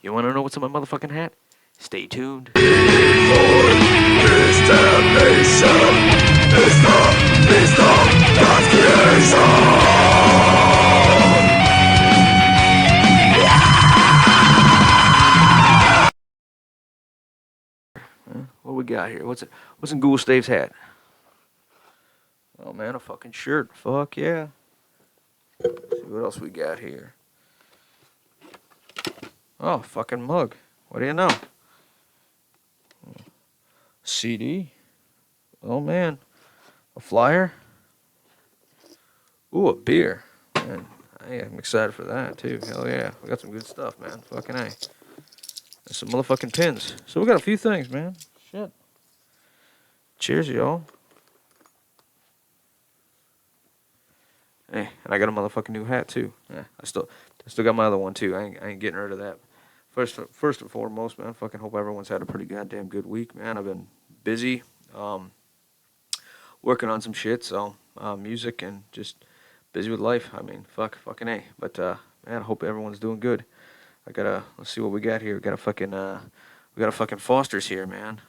You want to know what's in my motherfucking hat? Stay tuned. What we got here? What's in Ghoul Stave's hat? Oh man, a fucking shirt. Fuck yeah. Let's see what else we got here. Oh, fucking mug. What do you know? CD. Oh man, a flyer. Ooh, a beer. Man, I'm excited for that too. Hell yeah, we got some good stuff, man. Fucking A. And some motherfucking pins. So we got a few things, man. Shit. Cheers, y'all. Hey, and I got a motherfucking new hat too. Yeah, I still got my other one too. I ain't getting rid of that. First and foremost, man, fucking hope everyone's had a pretty goddamn good week, man. I've been busy, working on some shit, so music and just busy with life. I mean, fucking A. But man, I hope everyone's doing good. Let's see what we got here. We got a fucking Foster's here, man.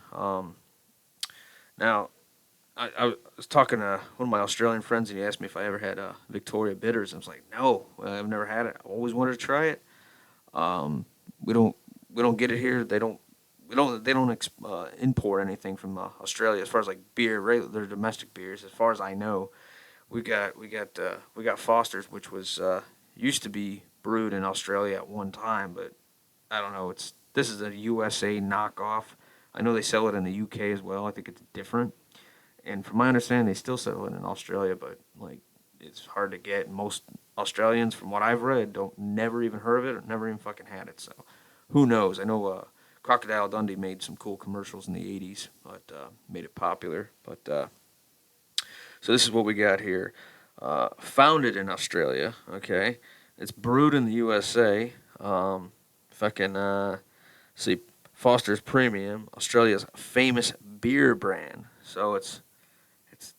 Now I was talking to one of my Australian friends, and he asked me if I ever had Victoria bitters. I was like, no, I've never had it. I always wanted to try it. Um, we don't get it here. They don't import anything from Australia as far as like beer, regular domestic beers. As far as I know, we got Foster's, which was used to be brewed in Australia at one time, but I don't know. This is a USA knockoff. I know they sell it in the UK as well. I think it's different. And from my understanding, they still sell it in Australia, but like it's hard to get. Most Australians, from what I've read, don't never even heard of it or never even fucking had it. So who knows? I know Crocodile Dundee made some cool commercials in the '80s, but made it popular. But so this is what we got here. Founded in Australia, okay. It's brewed in the USA. Fucking see, Foster's Premium, Australia's famous beer brand. So it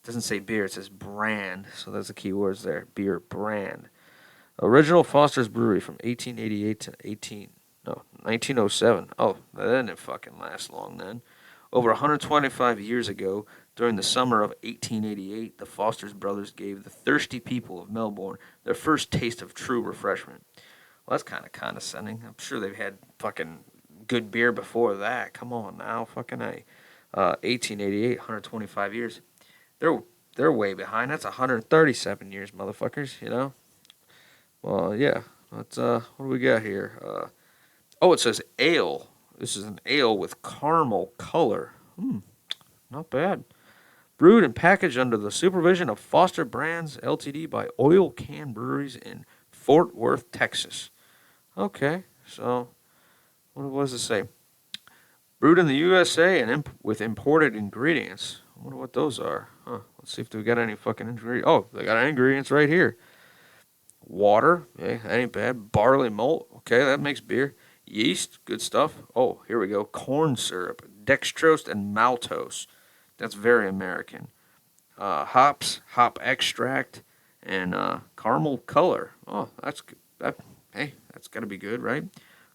doesn't say beer, it says brand. So that's the key words there. Beer brand. Original Foster's Brewery from 1888 to 1907. Oh, that didn't fucking last long then. Over 125 years ago, during the summer of 1888, the Foster's brothers gave the thirsty people of Melbourne their first taste of true refreshment. Well, that's kind of condescending. I'm sure they've had fucking good beer before that. Come on now, fucking A. 1888, 125 years. They're way behind. That's 137 years, motherfuckers. You know. Well, yeah. Let's what do we got here? Oh, it says ale. This is an ale with caramel color. Not bad. Brewed and packaged under the supervision of Foster Brands Ltd. By Oil Can Breweries in Fort Worth, Texas. Okay, so what does it say? Brewed in the USA and with imported ingredients. I wonder what those are. Huh. Let's see if we got any fucking ingredients. Oh, they got ingredients right here. Water, okay, that ain't bad. Barley malt, okay, that makes beer. Yeast, good stuff. Oh, here we go. Corn syrup, dextrose, and maltose. That's very American. Hops, hop extract, and caramel color. Oh, that's good. Hey, that's got to be good, right?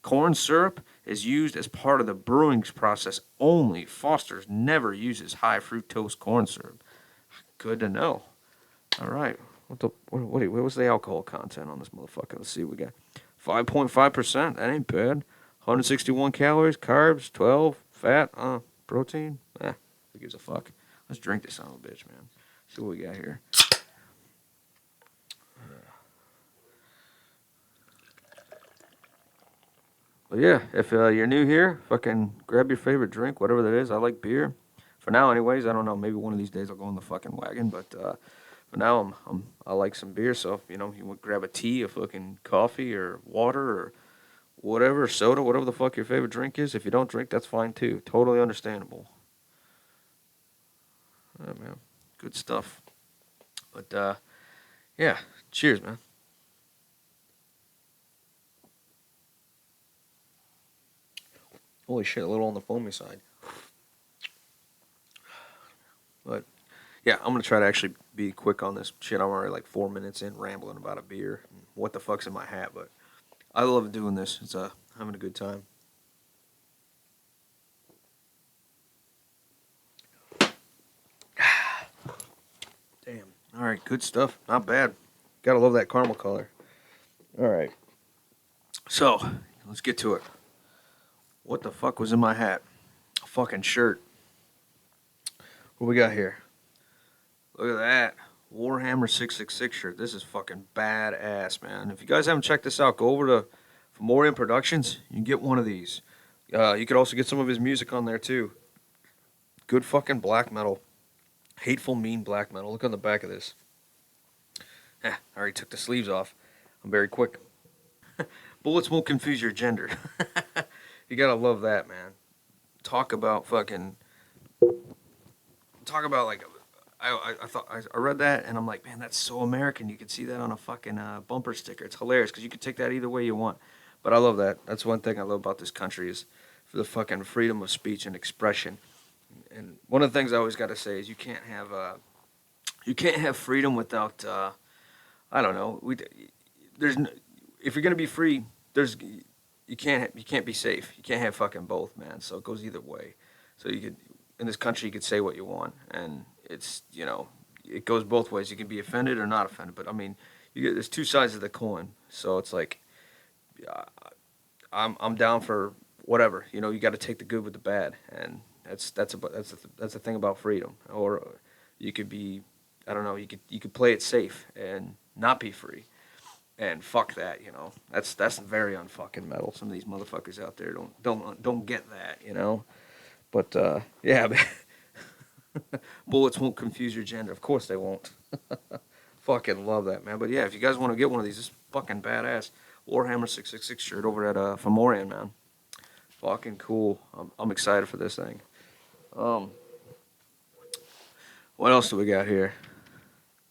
Corn syrup is used as part of the brewing process only. Foster's never uses high fructose corn syrup. Good to know. All right. What was the alcohol content on this motherfucker? Let's see. We got 5.5%. That ain't bad. 161 calories, carbs, 12, fat, protein. Who gives a fuck? Let's drink this son of a bitch, man. See what we got here. But yeah, if you're new here, fucking grab your favorite drink, whatever that is. I like beer. For now, anyways. I don't know. Maybe one of these days I'll go on the fucking wagon. But for now, I like some beer. So you know, you want grab a tea, a fucking coffee, or water, or whatever, soda, whatever the fuck your favorite drink is. If you don't drink, that's fine too. Totally understandable. Yeah, man. Good stuff. But yeah, cheers, man. Holy shit, a little on the foamy side. But yeah, I'm gonna try to actually be quick on this shit. I'm already like 4 minutes in rambling about a beer. What the fuck's in my hat? But I love doing this. It's having a good time. Damn. All right, good stuff. Not bad. Gotta love that caramel color. All right. So, let's get to it. What the fuck was in my hat? A fucking shirt. What we got here? Look at that. Warhammer 666 shirt. This is fucking badass, man. If you guys haven't checked this out, go over to Fomorian Productions. You can get one of these. You could also get some of his music on there, too. Good fucking black metal. Hateful, mean black metal. Look on the back of this. I already took the sleeves off. I'm very quick. Bullets won't confuse your gender. You gotta love that, man. Talk about fucking. Talk about like. I read that and I'm like, man, that's so American. You could see that on a fucking bumper sticker. It's hilarious because you can take that either way you want. But I love that. That's one thing I love about this country is for the fucking freedom of speech and expression. And one of the things I always got to say is you can't have freedom without I don't know. If you're gonna be free, you can't be safe. You can't have fucking both, man. So it goes either way. So you could in this country you could say what you want, and it's it goes both ways. You can be offended or not offended. But I mean, there's two sides of the coin. So it's like I'm down for whatever. You got to take the good with the bad, and that's the thing about freedom. Or you could be, I don't know, you could play it safe and not be free, and fuck that. That's very unfucking metal. Some of these motherfuckers out there don't get that. But yeah, bullets won't confuse your gender. Of course they won't. Fucking love that, man. But yeah, if you guys want to get one of these, it's fucking badass. Warhammer 666 shirt over at Fomorian, man. Fucking cool. I'm excited for this thing. What else do we got here?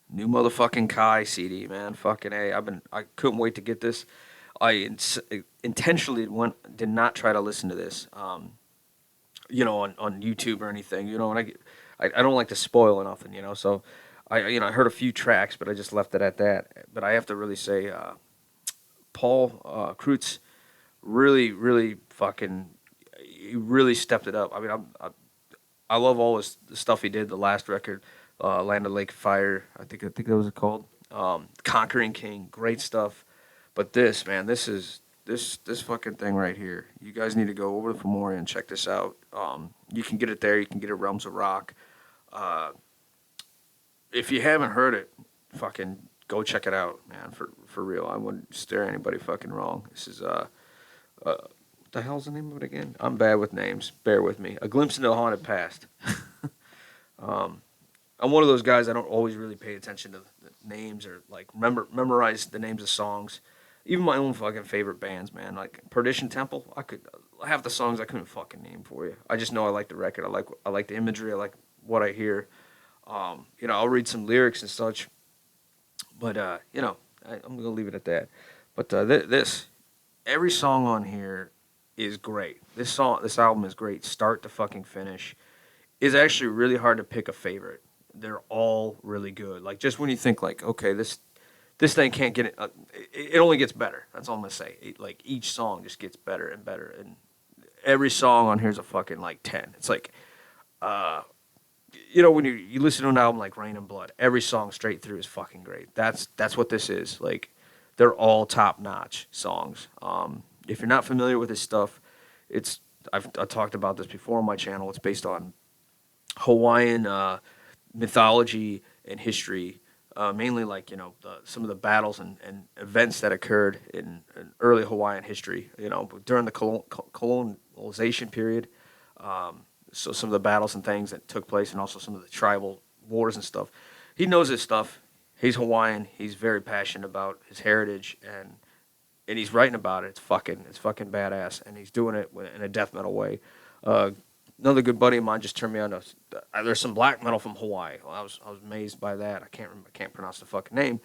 New motherfucking Kai CD, man. Fucking A. I couldn't wait to get this. I intentionally did not try to listen to this, on YouTube or anything, and I don't like to spoil nothing, so I heard a few tracks, but I just left it at that. But I have to really say, Paul Kreutz really, really fucking, he really stepped it up. I mean, I love all the stuff he did. The last record, Land of Lake Fire, I think that was it called. Conquering King, great stuff. But this, man, this fucking thing right here. You guys need to go over to Fomorian and check this out. You can get it there. You can get it at Realms of Rock. If you haven't heard it, fucking go check it out, man. For real, I wouldn't steer anybody fucking wrong. This is what the hell's the name of it again? I'm bad with names. Bear with me. A Glimpse into the Haunted Past. I'm one of those guys. I don't always really pay attention to the names or like memorize the names of songs. Even my own fucking favorite bands, man. Like Perdition Temple, half the songs I couldn't fucking name for you. I just know I like the record. I like the imagery. I like what I hear. I'll read some lyrics and such. But I'm gonna leave it at that. But every song on here is great. This album is great, start to fucking finish. It's actually really hard to pick a favorite. They're all really good. Like just when you think like, okay, this thing can't get it. It only gets better. That's all I'm gonna say. Like each song just gets better and better, and every song on here is a fucking like 10. It's like, when you listen to an album like Rain and Blood, every song straight through is fucking great. That's what this is. Like, they're all top notch songs. If you're not familiar with this stuff, I've talked about this before on my channel. It's based on Hawaiian mythology and history. Mainly like, some of the battles and events that occurred in early Hawaiian history, during the colonization period. So some of the battles and things that took place and also some of the tribal wars and stuff. He knows his stuff. He's Hawaiian. He's very passionate about his heritage and he's writing about it. It's fucking badass. And he's doing it in a death metal way. Another good buddy of mine just turned me on to. There's some black metal from Hawaii. Well, I was amazed by that. I can't pronounce the fucking name.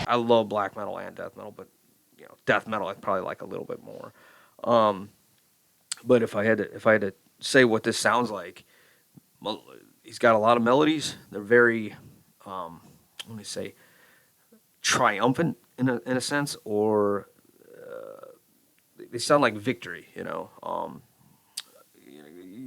I love black metal and death metal, but death metal I probably like a little bit more. Um, but if I had to say what this sounds like, he's got a lot of melodies. They're very, um, let me say, triumphant in a sense, or they sound like victory. You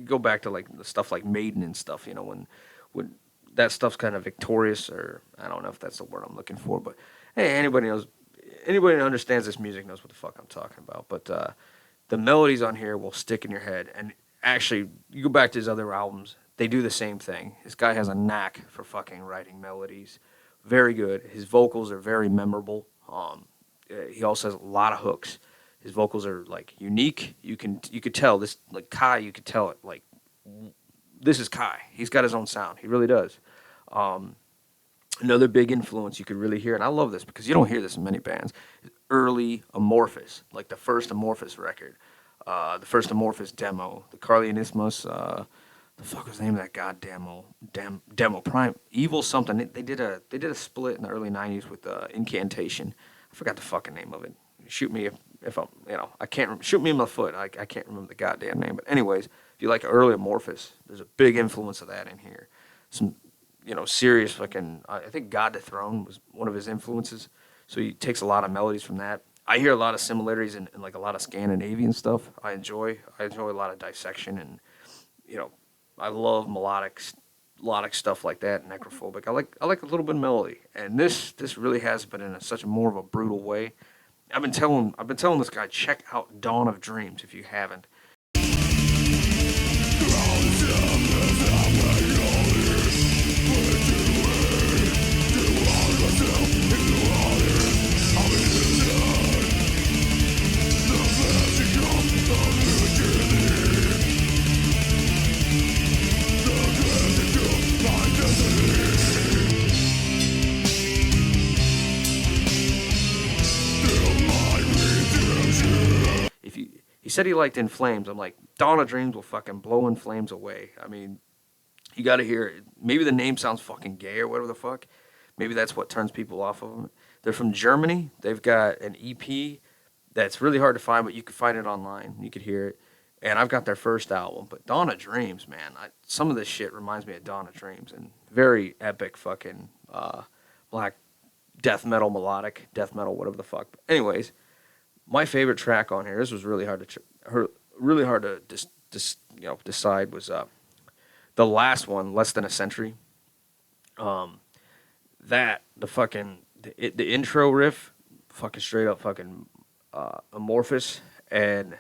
go back to like the stuff like Maiden and stuff. When that stuff's kind of victorious, or I don't know if that's the word I'm looking for, but hey, anybody that understands this music knows what the fuck I'm talking about. But the melodies on here will stick in your head, and actually, you go back to his other albums, they do the same thing. This guy has a knack for fucking writing melodies. Very good. His vocals are very memorable. He also has a lot of hooks. His vocals are like unique. You could tell this, like Kai. You could tell it like this is Kai. He's got his own sound. He really does. Um, Another big influence you could really hear, and I love this because you don't hear this in many bands. Early Amorphous, like the first Amorphous record, the first Amorphous demo, the Carlianismus. The fuck was the name of that goddamn demo? Prime Evil something. They did a split in the early '90s with Incantation. I forgot the fucking name of it. Shoot me if I'm I can't shoot me in my foot. I can't remember the goddamn name. But anyways, if you like early Amorphous, there's a big influence of that in here. Some serious fucking. I think God the Throne was one of his influences. So he takes a lot of melodies from that. I hear a lot of similarities in like a lot of Scandinavian stuff. I enjoy a lot of dissection and you know I love melodic stuff like that, necrophobic. I like a little bit of melody, and this really has been in such a more of a brutal way. I've been telling this guy, check out Dawn of Dreams if you haven't. He said he liked In Flames. I'm like, Dawn of Dreams will fucking blow In Flames away. I mean, you got to hear it. Maybe the name sounds fucking gay or whatever the fuck. Maybe that's what turns people off of them. They're from Germany. They've got an EP that's really hard to find, but you can find it online. You could hear it. And I've got their first album. But Dawn of Dreams, man, some of this shit reminds me of Dawn of Dreams. And very epic fucking black death metal, melodic death metal, whatever the fuck. But anyways, my favorite track on here. This was really hard to decide. Was the last one, Less Than a Century. The intro riff, fucking straight up fucking amorphous, and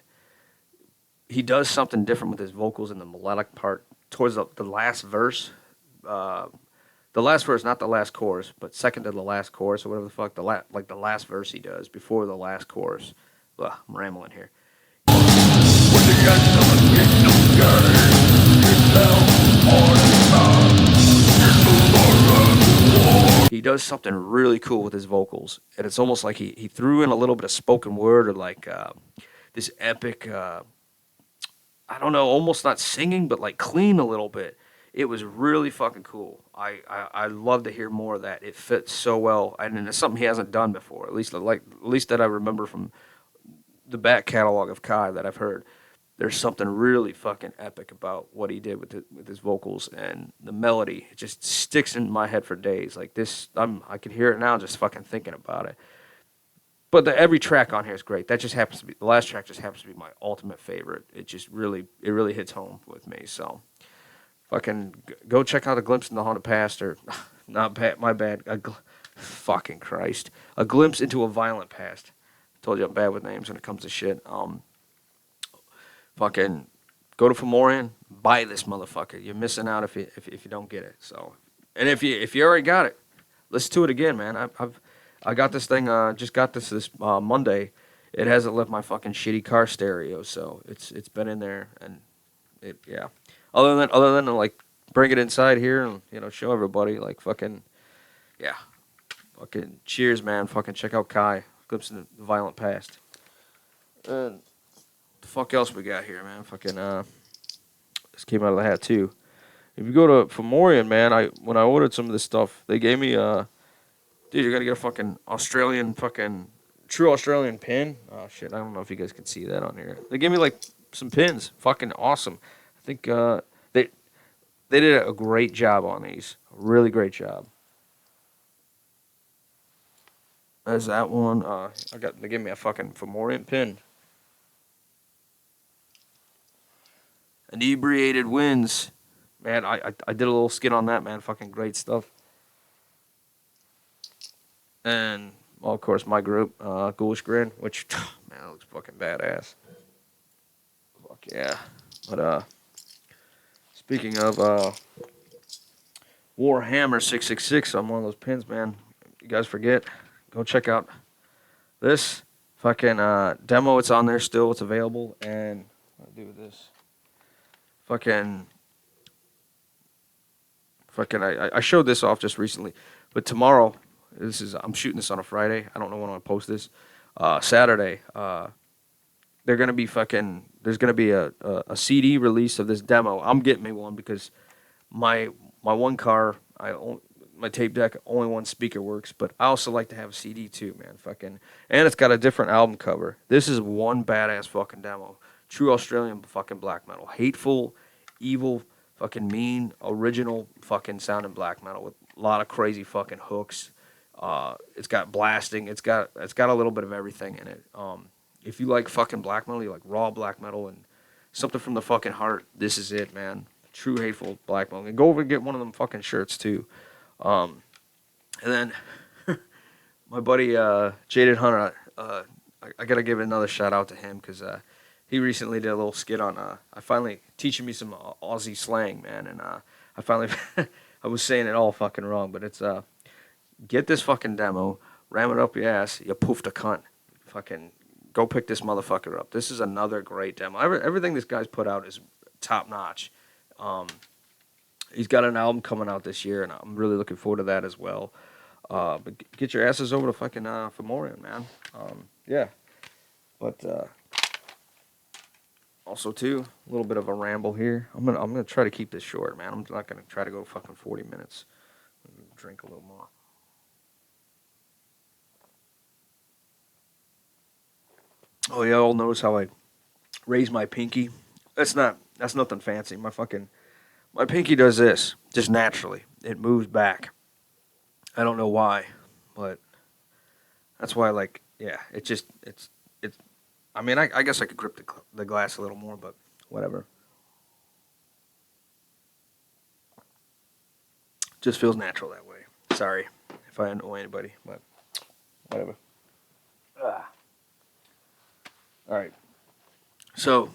he does something different with his vocals in the melodic part towards the last verse. The last verse, not the last chorus, but second to the last chorus or whatever the fuck. The last verse he does before the last chorus. Ugh, I'm rambling here. He does something really cool with his vocals, and it's almost like he threw in a little bit of spoken word or like this epic. I don't know, almost not singing, but like clean a little bit. It was really fucking cool. I love to hear more of that. It fits so well, and it's something he hasn't done before. At least that I remember from the back catalog of Kai that I've heard. There's something really fucking epic about what he did with his vocals and the melody. It just sticks in my head for days. Like this, I can hear it now just fucking thinking about it. But every track on here is great. That just happens to be the last track. Just happens to be my ultimate favorite. It really hits home with me. So. Fucking go check out A Glimpse into the Haunted Past, or not bad, my bad. Fucking Christ, A Glimpse into a Violent Past. Told you I'm bad with names when it comes to shit. Fucking go to Fomorian, buy this motherfucker. You're missing out if you don't get it. So, and if you already got it, listen to it again, man. I got this thing. Just got this Monday. It hasn't left my fucking shitty car stereo, so it's been in there, and yeah. Other than like bring it inside here and show everybody, like fucking yeah, fucking cheers, man. Fucking check out Kai, Glimpse in the Violent Past. And the fuck else we got here, man? Fucking this came out of the hat too. If you go to Fomorian, man, when I ordered some of this stuff, they gave me Dude, you're gonna get a fucking Australian fucking true Australian pin. Oh shit, I don't know if you guys can see that on here. They gave me like some pins. Fucking awesome. I think they they did a great job on these. A really great job. There's that one. They gave me a fucking Fomorian pin. Inebriated wins. Man, I did a little skit on that, man. Fucking great stuff. And well, of course, my group, Ghoulish Grin, which man, that looks fucking badass. Fuck yeah. But speaking of Warhammer 666, I'm one of those pins, man. You guys forget, go check out this fucking demo. It's on there still. It's available. And what do I do with this? I showed this off just recently, but tomorrow, I'm shooting this on a Friday. I don't know when I'll post this. Saturday, they're gonna be there's gonna be a CD release of this demo. I'm getting me one because my one car, my tape deck, only one speaker works, but I also like to have a CD too, man. And it's got a different album cover. This is one badass fucking demo. True Australian fucking black metal. Hateful, evil, fucking mean, original fucking sounding black metal with a lot of crazy fucking hooks. It's got blasting. It's got a little bit of everything in it. If you like fucking black metal, you like raw black metal and something from the fucking heart, this is it, man. True hateful black metal. And go over and get one of them fucking shirts too. And then my buddy Jaded Hunter, I gotta give another shout out to him because he recently did a little skit on I finally teaching me some Aussie slang, man, and I finally I was saying it all fucking wrong, but it's get this fucking demo, ram it up your ass, you poofed a cunt, fucking go pick this motherfucker up. This is another great demo. Everything this guy's put out is top notch. He's got an album coming out this year, and I'm really looking forward to that as well. But get your asses over to fucking Fomorian, man. Yeah. But also too, a little bit of a ramble here. I'm gonna try to keep this short, man. I'm not gonna try to go fucking 40 minutes. Drink a little more. Oh yeah, all notice how I raise my pinky. That's nothing fancy. My pinky does this just naturally. It moves back. I don't know why, but that's why. Like, yeah, it's. I mean, I guess I could grip the glass a little more, but whatever. Just feels natural that way. Sorry if I annoy anybody, but whatever. Ah. All right. So,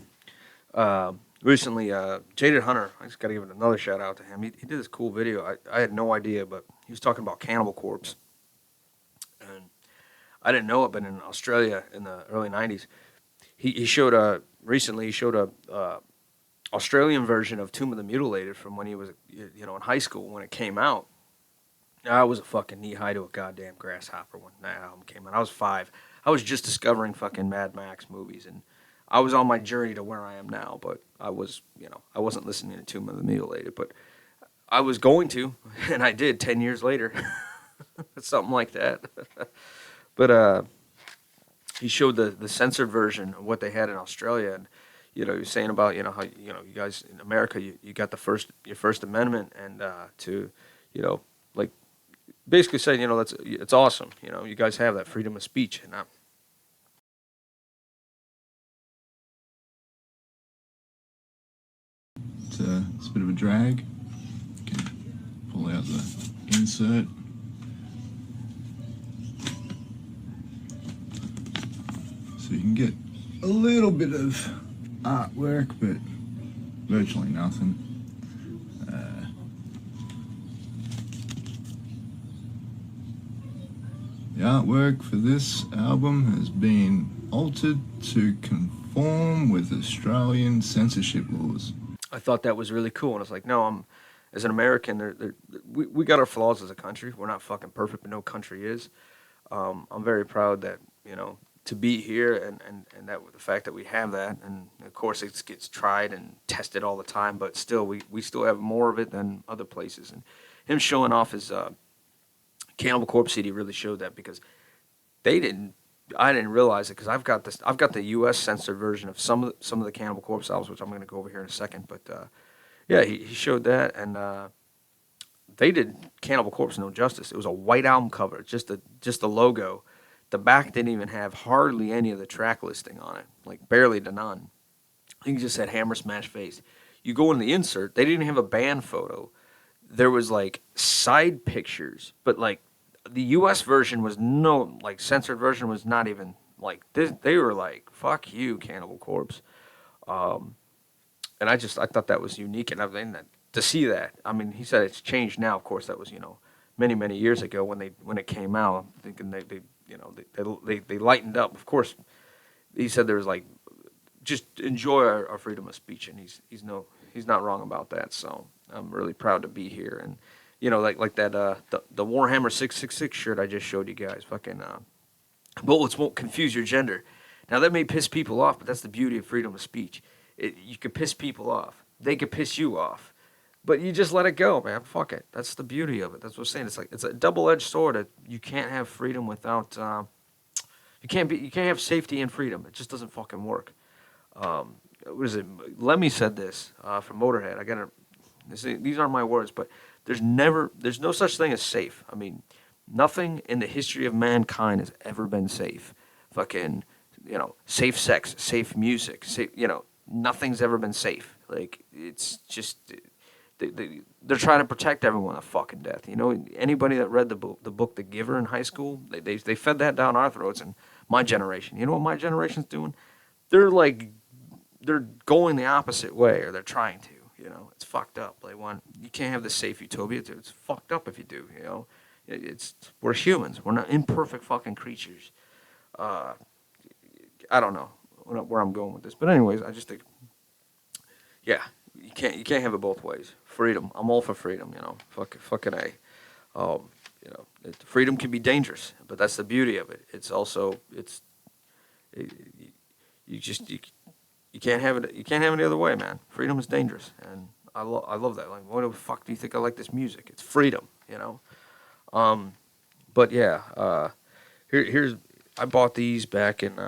recently, Jaded Hunter, I just got to give it another shout out to him. He did this cool video. I had no idea, but he was talking about Cannibal Corpse. And I didn't know it, but in Australia in the early 90s, he showed recently he showed a Australian version of Tomb of the Mutilated from when he was, in high school when it came out. I was a fucking knee high to a goddamn grasshopper when that album came out. I was 5. I was just discovering fucking Mad Max movies, and I was on my journey to where I am now. But I wasn't listening to Tomb of the Mutilated, but I was going to, and I did 10 years later, something like that. But he showed the censored version of what they had in Australia, and he was saying about how you guys in America you got your First Amendment, and to like basically saying it's awesome, you guys have that freedom of speech, and it's a bit of a drag. You can pull out the insert. So you can get a little bit of artwork, but virtually nothing. The artwork for this album has been altered to conform with Australian censorship laws. I thought that was really cool, and I was like, no, as an American, we got our flaws as a country. We're not fucking perfect, but no country is. I'm very proud that to be here, and that the fact that we have that, and of course it gets tried and tested all the time, but still we still have more of it than other places. And him showing off his Cannibal Corpse CD really showed that because they didn't. I didn't realize it because I've got this. I've got the U.S. censored version of some of the Cannibal Corpse albums, which I'm going to go over here in a second. But yeah, he showed that, and they did Cannibal Corpse no justice. It was a white album cover, just the logo. The back didn't even have hardly any of the track listing on it, like barely to none. I think it just said Hammer Smash Face. You go in the insert, they didn't have a band photo. There was like side pictures, but like the U.S. version was no like censored version was not even like this. They were like, "Fuck you, Cannibal Corpse," um, and I thought that was unique, and I mean that to see that. I mean, he said it's changed now. Of course, that was many years ago when it came out. I'm thinking they they lightened up. Of course, he said there was like just enjoy our freedom of speech, and he's not wrong about that. So I'm really proud to be here, and like that the Warhammer 666 shirt I just showed you guys. Fucking bullets won't confuse your gender. Now that may piss people off, but that's the beauty of freedom of speech. You can piss people off. They could piss you off. But you just let it go, man. Fuck it. That's the beauty of it. That's what I'm saying. It's like it's a double-edged sword. You can't have freedom without you can't have safety and freedom. It just doesn't fucking work. What is it? Lemmy said this from Motorhead. These aren't my words, but there's no such thing as safe. I mean, nothing in the history of mankind has ever been safe. Fucking, safe sex, safe music, safe, nothing's ever been safe. Like, it's just, they're trying to protect everyone of fucking death. Anybody that read the book The Giver in high school, they fed that down our throats. And my generation, you know what my generation's doing? They're like, they're going the opposite way, or they're trying to. It's fucked up. You can't have this safe utopia. It's fucked up if you do. We're humans. We're not imperfect fucking creatures. I don't know where I'm going with this, but anyways, I just think, yeah, you can't have it both ways. Freedom. I'm all for freedom. Fucking a. Freedom can be dangerous, but that's the beauty of it. It's also you can't have it. You can't have it the other way, man. Freedom is dangerous, and I love that. Like, why the fuck do you think I like this music? It's freedom, But yeah, here's I bought these back in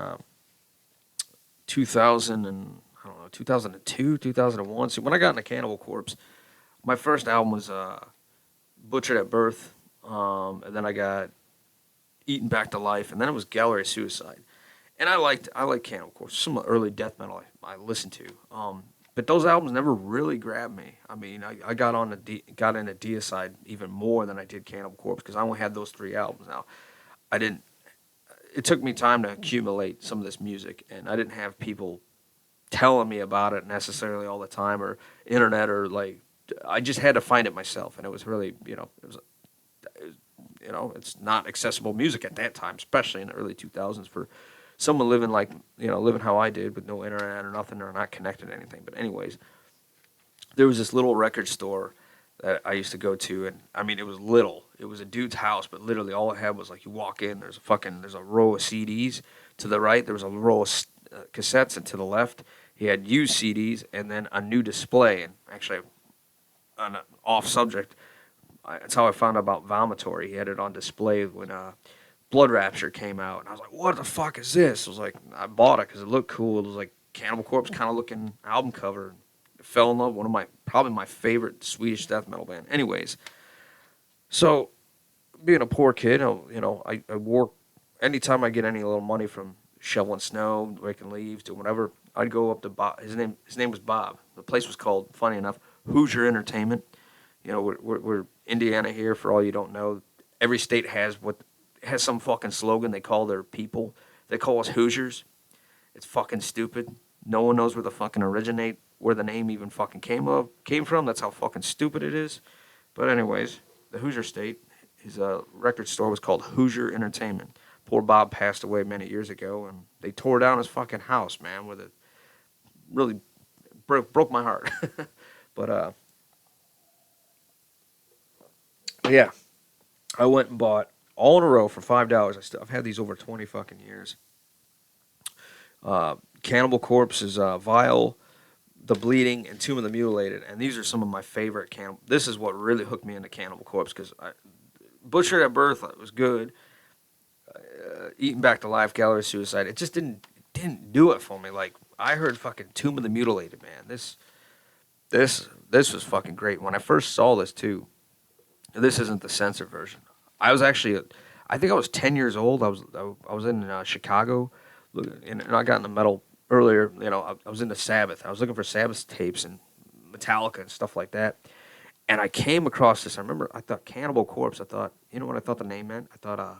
2000 and I don't know 2002, 2001. See, when I got into Cannibal Corpse, my first album was Butchered at Birth, and then I got Eaten Back to Life, and then it was Gallery of Suicide. And I liked Cannibal Corpse, some of the early death metal I listened to. But those albums never really grabbed me. I mean, I got into Deicide even more than I did Cannibal Corpse because I only had those 3 albums. Now, I didn't. It took me time to accumulate some of this music, and I didn't have people telling me about it necessarily all the time, or internet, or like I just had to find it myself, and it was really it's not accessible music at that time, especially in the early 2000s for someone living living how I did with no internet or nothing, or not connected to anything. But anyways, there was this little record store that I used to go to, and I mean, it was little. It was a dude's house, but literally all it had was like you walk in, there's a row of CDs to the right, there was a row of cassettes, and to the left he had used CDs, and then a new display. And actually, on an off subject, that's how I found out about Vomitory. He had it on display when Blood Rapture came out, and I was like, "What the fuck is this?" I was like, I bought it because it looked cool. It was like Cannibal Corpse kind of looking album cover. Fell in love. Probably my favorite Swedish death metal band. Anyways, so being a poor kid, I work anytime I get any little money from shoveling snow, raking leaves, doing whatever. I'd go up to Bob. His name was Bob. The place was called, funny enough, Hoosier Entertainment. We're Indiana here. For all you don't know, every state has some fucking slogan they call their people. They call us Hoosiers. It's fucking stupid. No one knows where the name even fucking came from. That's how fucking stupid it is. But anyways, the Hoosier State, his record store was called Hoosier Entertainment. Poor Bob passed away many years ago, and they tore down his fucking house, man, with it. Really broke my heart. But yeah, I went and bought all in a row for $5. I've had these over 20 fucking years. Cannibal Corpse is Vile, The Bleeding, and Tomb of the Mutilated, and these are some of my favorite Cannibal. This is what really hooked me into Cannibal Corpse, because Butchered at Birth was good. Eating Back to Life, Gallery Suicide. It just didn't do it for me. Like I heard fucking Tomb of the Mutilated, man. This was fucking great. When I first saw this too, this isn't the censored version. I was actually, I think I was 10 years old. I was in Chicago, and I got into metal earlier. You know, I was into Sabbath. I was looking for Sabbath tapes and Metallica and stuff like that. And I came across this. I remember I thought Cannibal Corpse. I thought, you know what I thought the name meant? I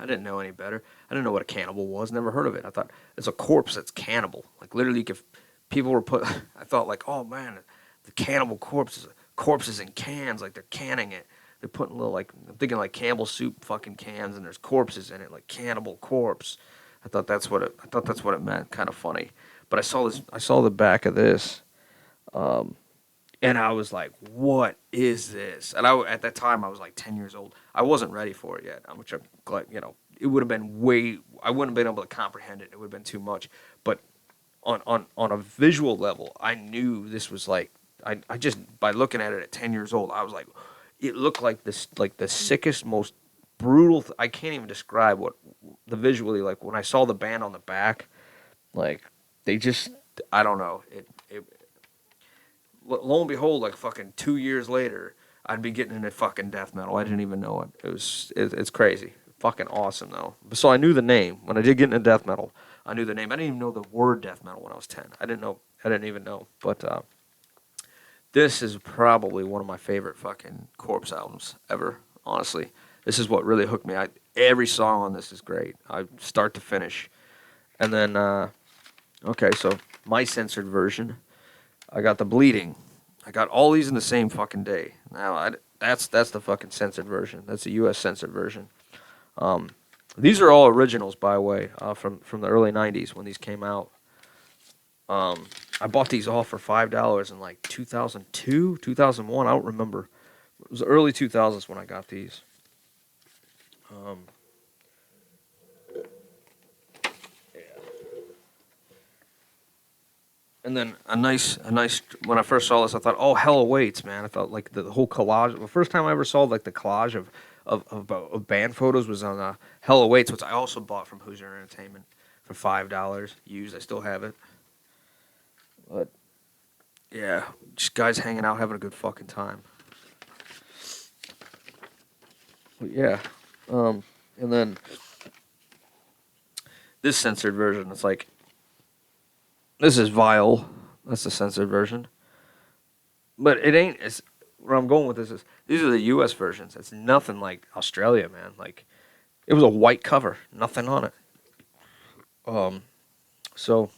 didn't know any better. I didn't know what a cannibal was. Never heard of it. I thought it's a corpse that's cannibal. Like literally, if people were put, I thought like, oh man, the Cannibal Corpse is corpses in cans. Like they're canning it. They're putting little like I'm thinking like Campbell soup fucking cans, and there's corpses in it, like Cannibal Corpse. I thought that's what it meant. Kind of funny. But I saw this. I saw the back of this. And I was like, "What is this?" And at that time, I was like 10 years old. I wasn't ready for it yet, which I'm glad. You know, it would have been way. I wouldn't have been able to comprehend it. It would have been too much. But on a visual level, I knew this was like. I just by looking at it at 10 years old, I was like, it looked like this, like the sickest, most brutal. I can't even describe what the visually like when I saw the band on the back, like they just. I don't know. It lo and behold, like fucking 2 years later, I'd be getting into fucking death metal. I didn't even know it. It's crazy. Fucking awesome though. So I knew the name when I did get into death metal. I knew the name. I didn't even know the word death metal when I was 10. I didn't know. I didn't even know. But this is probably one of my favorite fucking Corpse albums ever. Honestly, this is what really hooked me. Every song on this is great. Start to finish. And then okay, so my censored version. I got the Bleeding. I got all these in the same fucking day. Now that's the fucking censored version. That's the U.S. censored version. These are all originals, by the way, from the early '90s when these came out. I bought these all for $5 in like 2002, 2001. I don't remember. It was early 2000s when I got these. Um, And then a nice. When I first saw this, I thought, "Oh, Hell Awaits," man. I thought like the whole collage. The first time I ever saw like the collage of band photos was on Hell Awaits, which I also bought from Hoosier Entertainment for $5 used. I still have it. But yeah, just guys hanging out, having a good fucking time. But yeah, and then this censored version. It's like this is Vile. That's the censored version. But it ain't. It's where I'm going with this is these are the U.S. versions. It's nothing like Australia, man. Like it was a white cover, nothing on it. Um, so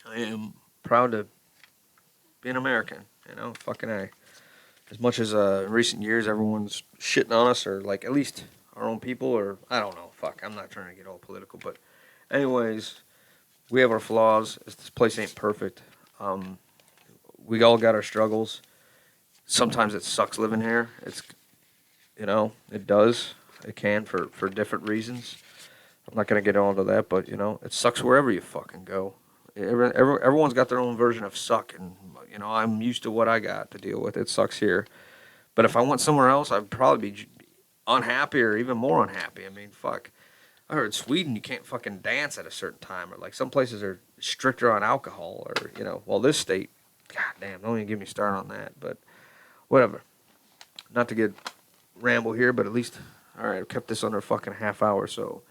I am proud to be an American. You know, fucking a. As much as in recent years everyone's shitting on us, or like at least our own people, or I don't know. Fuck, I'm not trying to get all political, but anyways, we have our flaws. This place ain't perfect. Um, we all got our struggles. Sometimes it sucks living here. It does. It can for different reasons. I'm not gonna get onto that, but it sucks wherever you fucking go. Everyone's got their own version of suck, and I'm used to what I got to deal with. It sucks here, but if I went somewhere else, I'd probably be unhappy or even more unhappy. I mean, fuck. I heard Sweden you can't fucking dance at a certain time, or like some places are stricter on alcohol, or well this state, god damn, don't even get me started on that. But whatever. Not to get ramble here, but at least all right, I've kept this under a fucking half hour. So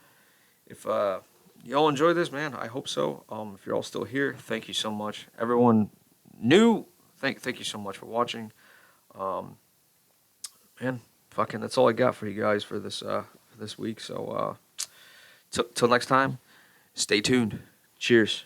if y'all enjoy this, man, I hope so. If you're all still here, thank you so much. Everyone new, thank you so much for watching. Um, man, fucking that's all I got for you guys for this week. So till next time, stay tuned. Cheers.